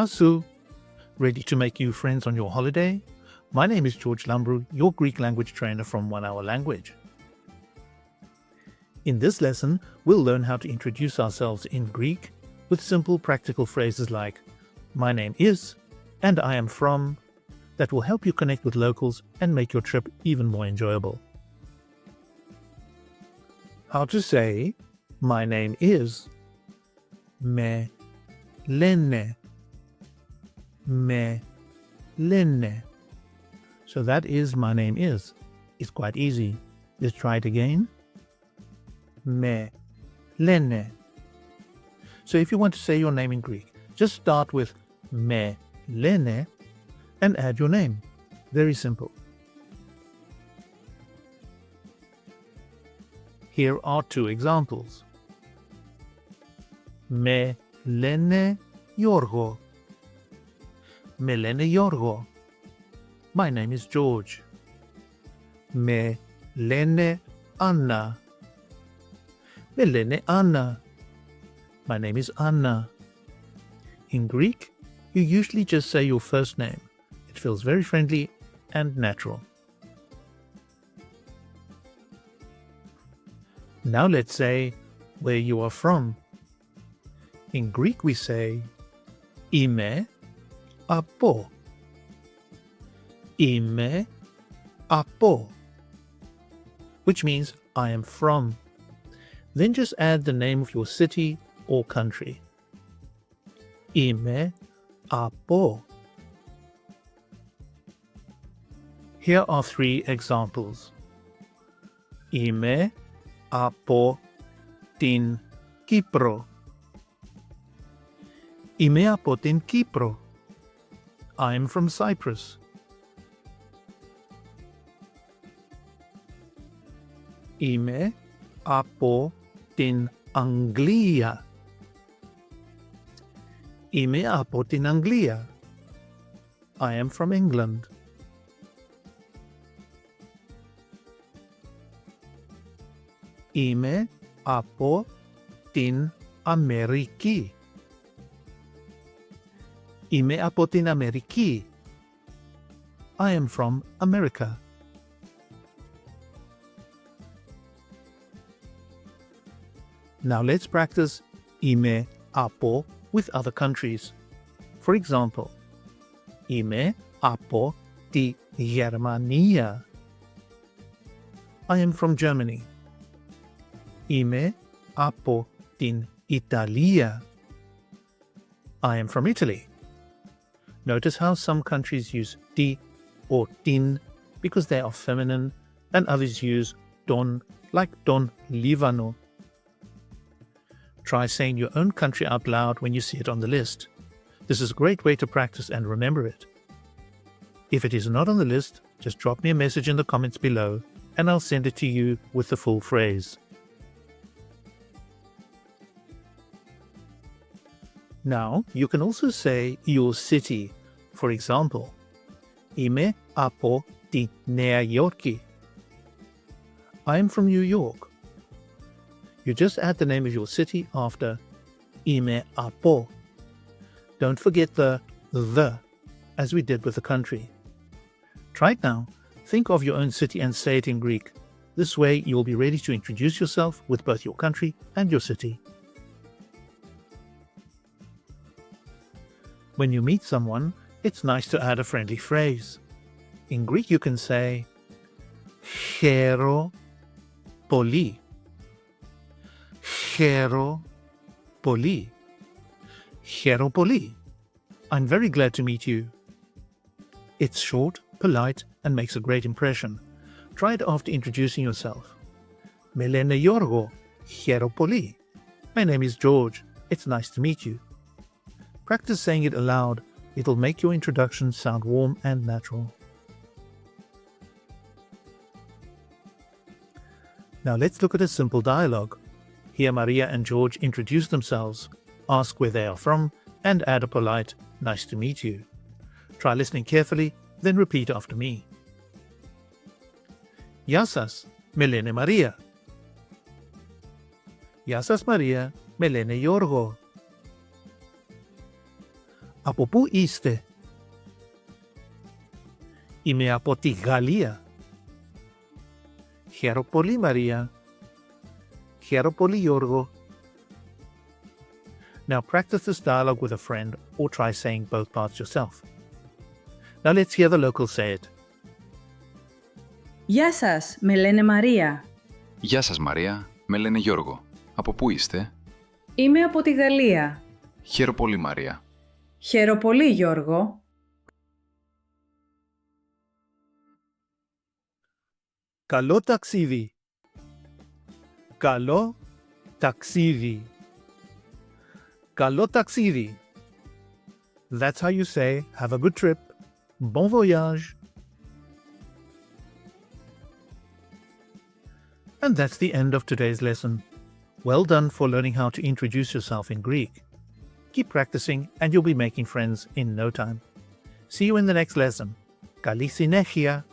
Gya su! Ready to make new friends on your holiday? My name is George Lambrou, your Greek language trainer from 1 Hour Language. In this lesson, we'll learn how to introduce ourselves in Greek with simple practical phrases like "my name is" and "I am from" that will help you connect with locals and make your trip even more enjoyable. How to say "my name is"? Me lene. Me lene. So that is "my name is." It's quite easy. Let's try it again. Me lene. So if you want to say your name in Greek, just start with me lene and add your name. Very simple. Here are 2 examples. Me lene Yorgo. Me lene Yorgo. My name is George. Me lene Anna. Me lene Anna. My name is Anna. In Greek, you usually just say your first name. It feels very friendly and natural. Now let's say where you are from. In Greek we say Είμαι από. Είμαι από, which means I am from. Then just add the name of your city or country. Είμαι από. Here are 3 examples. Είμαι από την Κύπρο. Είμαι από την Κύπρο. I'm from Cyprus. Είμαι από την Αγγλία. Είμαι από την Αγγλία. I am from England. Είμαι από την Αμερική. Είμαι από την Αμερική. I am from America. Now let's practice είμαι από with other countries. For example, είμαι από τη Γερμανία. I am from Germany. Είμαι από την Ιταλία. I am from Italy. Notice how some countries use ti or tin because they are feminine and others use don like Don Livano. Try saying your own country out loud when you see it on the list. This is a great way to practice and remember it. If it is not on the list, just drop me a message in the comments below and I'll send it to you with the full phrase. Now, you can also say your city. For example, Είμαι από τη Νέα Υόρκη. I am from New York. You just add the name of your city after Είμαι από. Don't forget the as we did with the country. Try it now. Think of your own city and say it in Greek. This way you will be ready to introduce yourself with both your country and your city. When you meet someone, it's nice to add a friendly phrase. In Greek you can say Χαίρο πολύ. Χαίρο πολύ. Χαίρο πολύ. I'm very glad to meet you. It's short, polite, and makes a great impression. Try it after introducing yourself. Με λένε Γιώργο. Χαίρο πολύ. My name is George. It's nice to meet you. Practice saying it aloud. It'll make your introduction sound warm and natural. Now let's look at a simple dialogue. Here Maria and George introduce themselves, ask where they are from, and add a polite, "Nice to meet you." Try listening carefully, then repeat after me. Γεια σας, με λένε Μαρία. Γεια σας Μαρία, με λένε Γιώργο. Από πού είστε? Είμαι από τη Γαλλία. Χαίρομαι πολύ, Μαρία. Χαίρομαι πολύ, Γιώργο. Now practice this dialogue with a friend or try saying both parts yourself. Now let's hear the locals say it. Γεια σας, με λένε Μαρία. Γεια σας Μαρία, με λένε Γιώργο. Από πού είστε? Είμαι από τη Γαλλία. Χαίρομαι πολύ Μαρία. Χαίρομαι πολύ, Γιώργο. Καλό ταξίδι. Καλό ταξίδι. Καλό ταξίδι. That's how you say, have a good trip. Bon voyage. And that's the end of today's lesson. Well done for learning how to introduce yourself in Greek. Keep practicing and you'll be making friends in no time. See you in the next lesson. Καλή συνέχεια.